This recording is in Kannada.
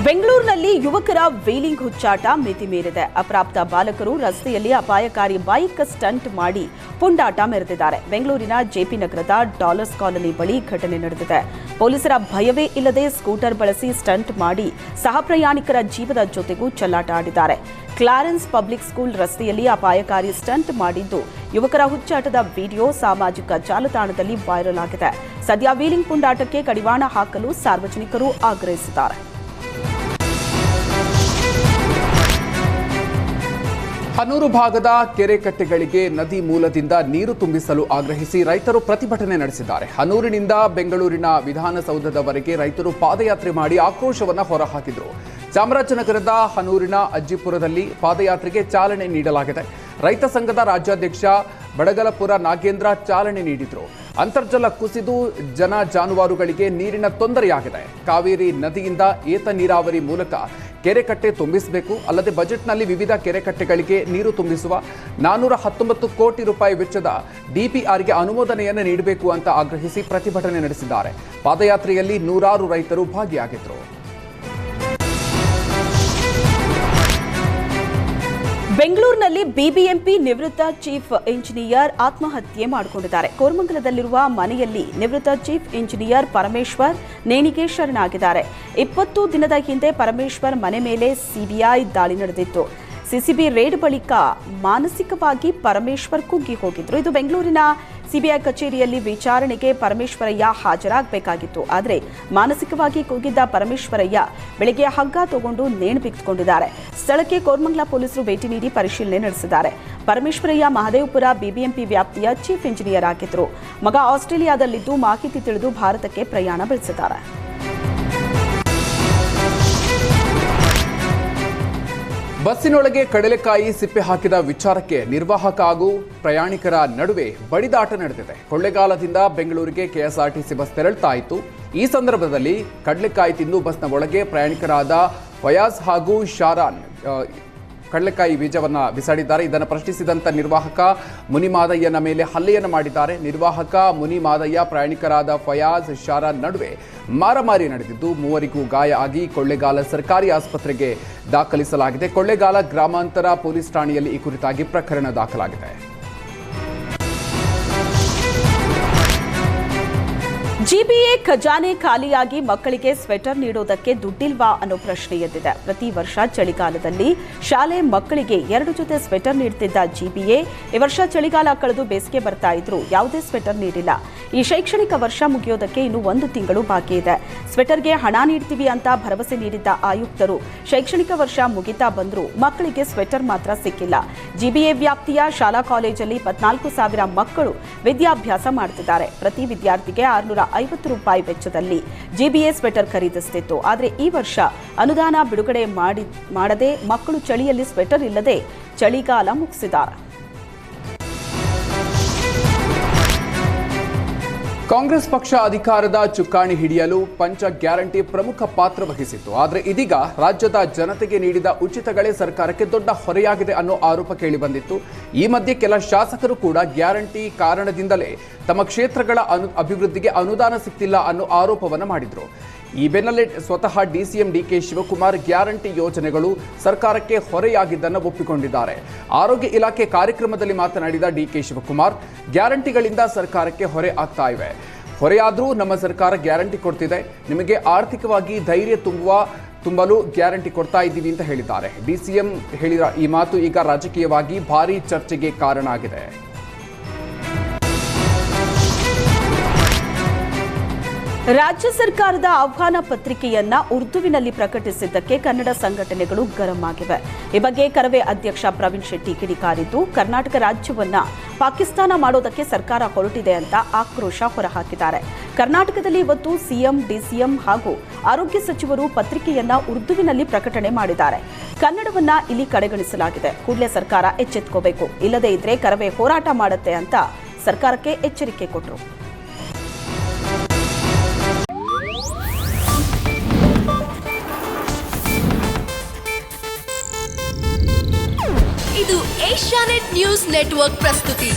ಬೆಂಗಳೂರಿನಲ್ಲಿ ಯುವಕರ ವೀಲಿಂಗ್ ಹುಚ್ಚಾಟ ಮಿತಿ ಮೀರಿದೆ. ಅಪ್ರಾಪ್ತ ಬಾಲಕರು ರಸ್ತೆಯಲ್ಲಿ ಅಪಾಯಕಾರಿ ಬೈಕ್ ಸ್ಟಂಟ್ ಮಾಡಿ ಪುಂಡಾಟ ಮೆರೆದಿದ್ದಾರೆ. ಬೆಂಗಳೂರಿನ ಜೆಪಿ ನಗರದ ಡಾಲರ್ಸ್ ಕಾಲೋನಿ ಬಳಿ ಘಟನೆ ನಡೆದಿದೆ. ಪೊಲೀಸರ ಭಯವೇ ಇಲ್ಲದೆ ಸ್ಕೂಟರ್ ಬಳಸಿ ಸ್ಟಂಟ್ ಮಾಡಿ ಸಹ ಪ್ರಯಾಣಿಕರ ಜೀವದ ಜೊತೆಗೂ ಚೆಲ್ಲಾಟ ಆಡಿದ್ದಾರೆ. ಕ್ಲಾರೆನ್ಸ್ ಪಬ್ಲಿಕ್ ಸ್ಕೂಲ್ ರಸ್ತೆಯಲ್ಲಿ ಅಪಾಯಕಾರಿ ಸ್ಟಂಟ್ ಮಾಡಿದ್ದು ಯುವಕರ ಹುಚ್ಚಾಟದ ವಿಡಿಯೋ ಸಾಮಾಜಿಕ ಜಾಲತಾಣದಲ್ಲಿ ವೈರಲ್ ಆಗಿದೆ. ಸದ್ಯ ವೀಲಿಂಗ್ ಪುಂಡಾಟಕ್ಕೆ ಕಡಿವಾಣ ಹಾಕಲು ಸಾರ್ವಜನಿಕರು ಆಗ್ರಹಿಸಿದ್ದಾರೆ. ಹನೂರು ಭಾಗದ ಕೆರೆಕಟ್ಟೆಗಳಿಗೆ ನದಿ ಮೂಲದಿಂದ ನೀರು ತುಂಬಿಸಲು ಆಗ್ರಹಿಸಿ ರೈತರು ಪ್ರತಿಭಟನೆ ನಡೆಸಿದ್ದಾರೆ. ಹನೂರಿನಿಂದ ಬೆಂಗಳೂರಿನ ವಿಧಾನಸೌಧದವರೆಗೆ ರೈತರು ಪಾದಯಾತ್ರೆ ಮಾಡಿ ಆಕ್ರೋಶವನ್ನು ಹೊರಹಾಕಿದರು. ಚಾಮರಾಜನಗರದ ಹನೂರಿನ ಅಜ್ಜಿಪುರದಲ್ಲಿ ಪಾದಯಾತ್ರೆಗೆ ಚಾಲನೆ ನೀಡಲಾಗಿದೆ. ರೈತ ಸಂಘದ ರಾಜ್ಯಾಧ್ಯಕ್ಷ ಬಡಗಲಪುರ ನಾಗೇಂದ್ರ ಚಾಲನೆ ನೀಡಿದರು. ಅಂತರ್ಜಲ ಕುಸಿದು ಜನ ಜಾನುವಾರುಗಳಿಗೆ ನೀರಿನ ತೊಂದರೆಯಾಗಿದೆ. ಕಾವೇರಿ ನದಿಯಿಂದ ಏತ ನೀರಾವರಿ ಮೂಲಕ ಕೆರೆಕಟ್ಟೆ ತುಂಬಿಸಬೇಕು. ಅಲ್ಲದೆ ಬಜೆಟ್ನಲ್ಲಿ ವಿವಿಧ ಕೆರೆಕಟ್ಟೆಗಳಿಗೆ ನೀರು ತುಂಬಿಸುವ 419 ಕೋಟಿ ರೂಪಾಯಿ ವೆಚ್ಚದ ಡಿಪಿಆರ್ಗೆ ಅನುಮೋದನೆಯನ್ನು ನೀಡಬೇಕು ಅಂತ ಆಗ್ರಹಿಸಿ ಪ್ರತಿಭಟನೆ ನಡೆಸಿದ್ದಾರೆ. ಪಾದಯಾತ್ರೆಯಲ್ಲಿ ನೂರಾರು ರೈತರು ಭಾಗಿಯಾಗಿದ್ದರು. ಬೆಂಗಳೂರಿನಲ್ಲಿ ಬಿಬಿಎಂಪಿ ನಿವೃತ್ತ ಚೀಫ್ ಇಂಜಿನಿಯರ್ ಆತ್ಮಹತ್ಯೆ ಮಾಡಿಕೊಂಡಿದ್ದಾರೆ. ಕೋರಮಂಗಲದಲ್ಲಿರುವ ಮನೆಯಲ್ಲಿ ನಿವೃತ್ತ ಚೀಫ್ ಇಂಜಿನಿಯರ್ ಪರಮೇಶ್ವರ್ ನೇಣಿಗೆ ಶರಣಾಗಿದ್ದಾರೆ. 20 ದಿನದ ಹಿಂದೆ ಪರಮೇಶ್ವರ್ ಮನೆ ಮೇಲೆ ಸಿಬಿಐ ದಾಳಿ ನಡೆದಿತ್ತು. ಸಿಸಿಬಿ ರೇಡ್ ಬಳಿಕ ಮಾನಸಿಕವಾಗಿ ಪರಮೇಶ್ವರ್ ಕುಗ್ಗಿ ಹೋಗಿದ್ರು. ಇದು ಬೆಂಗಳೂರಿನ ಸಿಬಿಐ ಕಚೇರಿಯಲ್ಲಿ ವಿಚಾರಣೆಗೆ ಪರಮೇಶ್ವರಯ್ಯ ಹಾಜರಾಗಬೇಕಾಗಿತ್ತು. ಆದರೆ ಮಾನಸಿಕವಾಗಿ ಕುಗ್ಗಿದ್ದ ಪರಮೇಶ್ವರಯ್ಯ ಬೆಳಗ್ಗೆ ಹಗ್ಗ ತಗೊಂಡು ನೇಣು ಬಿಗಿದುಕೊಂಡಿದ್ದಾರೆ. ಸ್ಥಳಕ್ಕೆ ಕೋರಮಂಗಲ ಪೊಲೀಸರು ಭೇಟಿ ನೀಡಿ ಪರಿಶೀಲನೆ ನಡೆಸಿದ್ದಾರೆ. ಪರಮೇಶ್ವರಯ್ಯ ಮಹದೇವಪುರ ಬಿಬಿಎಂಪಿ ವ್ಯಾಪ್ತಿಯ ಚೀಫ್ ಇಂಜಿನಿಯರ್ ಆಗಿದ್ದರು. ಮಗ ಆಸ್ಟ್ರೇಲಿಯಾದಲ್ಲಿದ್ದು ಮಾಹಿತಿ ತಿಳಿದು ಭಾರತಕ್ಕೆ ಪ್ರಯಾಣ ಬೆಳೆಸಿದ್ದಾರೆ. ಬಸ್ಸಿನೊಳಗೆ ಕಡಲೆಕಾಯಿ ಸಿಪ್ಪೆ ಹಾಕಿದ ವಿಚಾರಕ್ಕೆ ನಿರ್ವಾಹಕ ಹಾಗೂ ಪ್ರಯಾಣಿಕರ ನಡುವೆ ಬಡಿದಾಟ ನಡೆದಿದೆ. ಕೊಳ್ಳೆಗಾಲದಿಂದ ಬೆಂಗಳೂರಿಗೆ ಕೆಎಸ್ಆರ್ಟಿಸಿ ಬಸ್ ತೆರಳುತ್ತಾ ಇತ್ತು. ಈ ಸಂದರ್ಭದಲ್ಲಿ ಕಡಲೆಕಾಯಿ ತಿಂದು ಬಸ್ನ ಒಳಗೆ ಪ್ರಯಾಣಿಕರಾದ ಫಯಾಜ್ ಹಾಗೂ ಶಾರಾನ್ ಕಡಲೆಕಾಯಿ ಬೀಜವನ್ನು ಬಿಸಾಡಿದ್ದಾರೆ. ಇದನ್ನು ಪ್ರಶ್ನಿಸಿದಂಥ ನಿರ್ವಾಹಕ ಮುನಿಮಾದಯ್ಯನ ಮೇಲೆ ಹಲ್ಲೆಯನ್ನು ಮಾಡಿದ್ದಾರೆ. ನಿರ್ವಾಹಕ ಮುನಿಮಾದಯ್ಯ ಪ್ರಯಾಣಿಕರಾದ ಫಯಾಜ್ ಶಾರಾನ್ ನಡುವೆ ಮಾರಾಮಾರಿ ನಡೆದಿದ್ದು ಮೂವರಿಗೂ ಗಾಯ ಆಗಿ ಕೊಳ್ಳೆಗಾಲ ಸರ್ಕಾರಿ ಆಸ್ಪತ್ರೆಗೆ ದಾಖಲಿಸಲಾಗಿದೆ. ಕೊಳ್ಳೆಗಾಲ ಗ್ರಾಮಾಂತರ ಪೊಲೀಸ್ ಠಾಣೆಯಲ್ಲಿ ಈ ಕುರಿತಾಗಿ ಪ್ರಕರಣ ದಾಖಲಾಗಿದೆ. ಜಿಬಿಎ ಖಜಾನೆ ಖಾಲಿಯಾಗಿ ಮಕ್ಕಳಿಗೆ ಸ್ವೆಟರ್ ನೀಡೋದಕ್ಕೆ ದುಡ್ಡಿಲ್ವಾ ಅನ್ನೋ ಪ್ರಶ್ನೆ ಎದ್ದಿದೆ. ಪ್ರತಿ ವರ್ಷ ಚಳಿಗಾಲದಲ್ಲಿ ಶಾಲೆ ಮಕ್ಕಳಿಗೆ 2 ಜೊತೆ ಸ್ವೆಟರ್ ನೀಡುತ್ತಿದ್ದ ಜಿಬಿಎ ಈ ವರ್ಷ ಚಳಿಗಾಲ ಕಳೆದು ಬೇಸಿಗೆ ಬರ್ತಾ ಇದ್ರೂ ಯಾವುದೇ ಸ್ವೆಟರ್ ನೀಡಿಲ್ಲ. ಈ ಶೈಕ್ಷಣಿಕ ವರ್ಷ ಮುಗಿಯೋದಕ್ಕೆ ಇನ್ನು 1 ತಿಂಗಳು ಬಾಕಿ ಇದೆ. ಸ್ವೆಟರ್ಗೆ ಹಣ ನೀಡ್ತೀವಿ ಅಂತ ಭರವಸೆ ನೀಡಿದ್ದ ಆಯುಕ್ತರು ಶೈಕ್ಷಣಿಕ ವರ್ಷ ಮುಗಿತಾ ಬಂದರೂ ಮಕ್ಕಳಿಗೆ ಸ್ವೆಟರ್ ಮಾತ್ರ ಸಿಕ್ಕಿಲ್ಲ. ಜಿಬಿಎ ವ್ಯಾಪ್ತಿಯ ಶಾಲಾ ಕಾಲೇಜಲ್ಲಿ 14,000 ಮಕ್ಕಳು ವಿದ್ಯಾಭ್ಯಾಸ ಮಾಡುತ್ತಿದ್ದಾರೆ. ಪ್ರತಿ ವಿದ್ಯಾರ್ಥಿಗೆ 650 ರೂಪಾಯಿ ವೆಚ್ಚದಲ್ಲಿ ಜಿಬಿಎ ಸ್ವೆಟರ್ ಖರೀದಿಸುತ್ತಿತ್ತು. ಆದರೆ ಈ ವರ್ಷ ಅನುದಾನ ಬಿಡುಗಡೆ ಮಾಡದೆ ಮಕ್ಕಳು ಚಳಿಯಲ್ಲಿ ಸ್ವೆಟರ್ ಇಲ್ಲದೆ ಚಳಿಗಾಲ ಮುಗಿಸಿದ್ದಾರೆ. ಕಾಂಗ್ರೆಸ್ ಪಕ್ಷ ಅಧಿಕಾರದ ಚುಕ್ಕಾಣಿ ಹಿಡಿಯಲು ಪಂಚ ಗ್ಯಾರಂಟಿ ಪ್ರಮುಖ ಪಾತ್ರ ವಹಿಸಿತ್ತು. ಆದರೆ ಇದೀಗ ರಾಜ್ಯದ ಜನತೆಗೆ ನೀಡಿದ ಉಚಿತಗಳೇ ಸರ್ಕಾರಕ್ಕೆ ದೊಡ್ಡ ಹೊರೆಯಾಗಿದೆ ಅನ್ನೋ ಆರೋಪ ಕೇಳಿಬಂದಿತ್ತು. ಈ ಮಧ್ಯೆ ಕೆಲ ಶಾಸಕರು ಕೂಡ ಗ್ಯಾರಂಟಿ ಕಾರಣದಿಂದಲೇ ತಮ್ಮ ಕ್ಷೇತ್ರಗಳ ಅಭಿವೃದ್ಧಿಗೆ ಅನುದಾನ ಸಿಗ್ತಿಲ್ಲ ಅನ್ನೋ ಆರೋಪವನ್ನು ಮಾಡಿದರು. ಈ ಬೆನ್ನಲ್ಲೇ ಸ್ವತಃ ಡಿಸಿಎಂ ಡಿಕೆ ಶಿವಕುಮಾರ್ ಗ್ಯಾರಂಟಿ ಯೋಜನೆಗಳು ಸರ್ಕಾರಕ್ಕೆ ಹೊರೆಯಾಗಿದ್ದನ್ನು ಒಪ್ಪಿಕೊಂಡಿದ್ದಾರೆ. ಆರೋಗ್ಯ ಇಲಾಖೆ ಕಾರ್ಯಕ್ರಮದಲ್ಲಿ ಮಾತನಾಡಿದ ಡಿಕೆ ಶಿವಕುಮಾರ್, ಗ್ಯಾರಂಟಿಗಳಿಂದ ಸರ್ಕಾರಕ್ಕೆ ಹೊರೆ ಆಗ್ತಾ ಇವೆ. ಹೊರೆಯಾದರೂ ನಮ್ಮ ಸರ್ಕಾರ ಗ್ಯಾರಂಟಿ ಕೊಡ್ತಿದೆ. ನಿಮಗೆ ಆರ್ಥಿಕವಾಗಿ ಧೈರ್ಯ ತುಂಬಲು ಗ್ಯಾರಂಟಿ ಕೊಡ್ತಾ ಇದ್ದೀವಿ ಅಂತ ಹೇಳಿದ್ದಾರೆ. ಡಿಸಿಎಂ ಹೇಳಿದ ಈ ಮಾತು ಈಗ ರಾಜಕೀಯವಾಗಿ ಭಾರೀ ಚರ್ಚೆಗೆ ಕಾರಣ ಆಗಿದೆ. ರಾಜ್ಯ ಸರ್ಕಾರದ ಆಹ್ವಾನ ಪತ್ರಿಕೆಯನ್ನ ಉರ್ದುವಿನಲ್ಲಿ ಪ್ರಕಟಿಸಿದ್ದಕ್ಕೆ ಕನ್ನಡ ಸಂಘಟನೆಗಳು ಗರಂ ಆಗಿವೆ. ಈ ಬಗ್ಗೆ ಕರವೇ ಅಧ್ಯಕ್ಷ ಪ್ರವೀಣ್ ಶೆಟ್ಟಿ ಕಿಡಿಕಾರಿದ್ದು, ಕರ್ನಾಟಕ ರಾಜ್ಯವನ್ನ ಪಾಕಿಸ್ತಾನ ಮಾಡೋದಕ್ಕೆ ಸರ್ಕಾರ ಹೊರಟಿದೆ ಅಂತ ಆಕ್ರೋಶ ಹೊರಹಾಕಿದ್ದಾರೆ. ಕರ್ನಾಟಕದಲ್ಲಿ ಇವತ್ತು ಸಿಎಂ, ಡಿಸಿಎಂ ಹಾಗೂ ಆರೋಗ್ಯ ಸಚಿವರು ಪತ್ರಿಕೆಯನ್ನ ಉರ್ದುವಿನಲ್ಲಿ ಪ್ರಕಟಣೆ ಮಾಡಿದ್ದಾರೆ. ಕನ್ನಡವನ್ನ ಇಲ್ಲಿ ಕಡೆಗಣಿಸಲಾಗಿದೆ. ಕೂಡಲೇ ಸರ್ಕಾರ ಎಚ್ಚೆತ್ತುಕೋಬೇಕು, ಇಲ್ಲದೇ ಇದ್ರೆ ಕರವೇ ಹೋರಾಟ ಮಾಡುತ್ತೆ ಅಂತ ಸರ್ಕಾರಕ್ಕೆ ಎಚ್ಚರಿಕೆ ಕೊಟ್ಟರು. ಇದು ಏಷ್ಯಾನೆಟ್ ನ್ಯೂಸ್ ನೆಟ್ವರ್ಕ್ ಪ್ರಸ್ತುತಿ.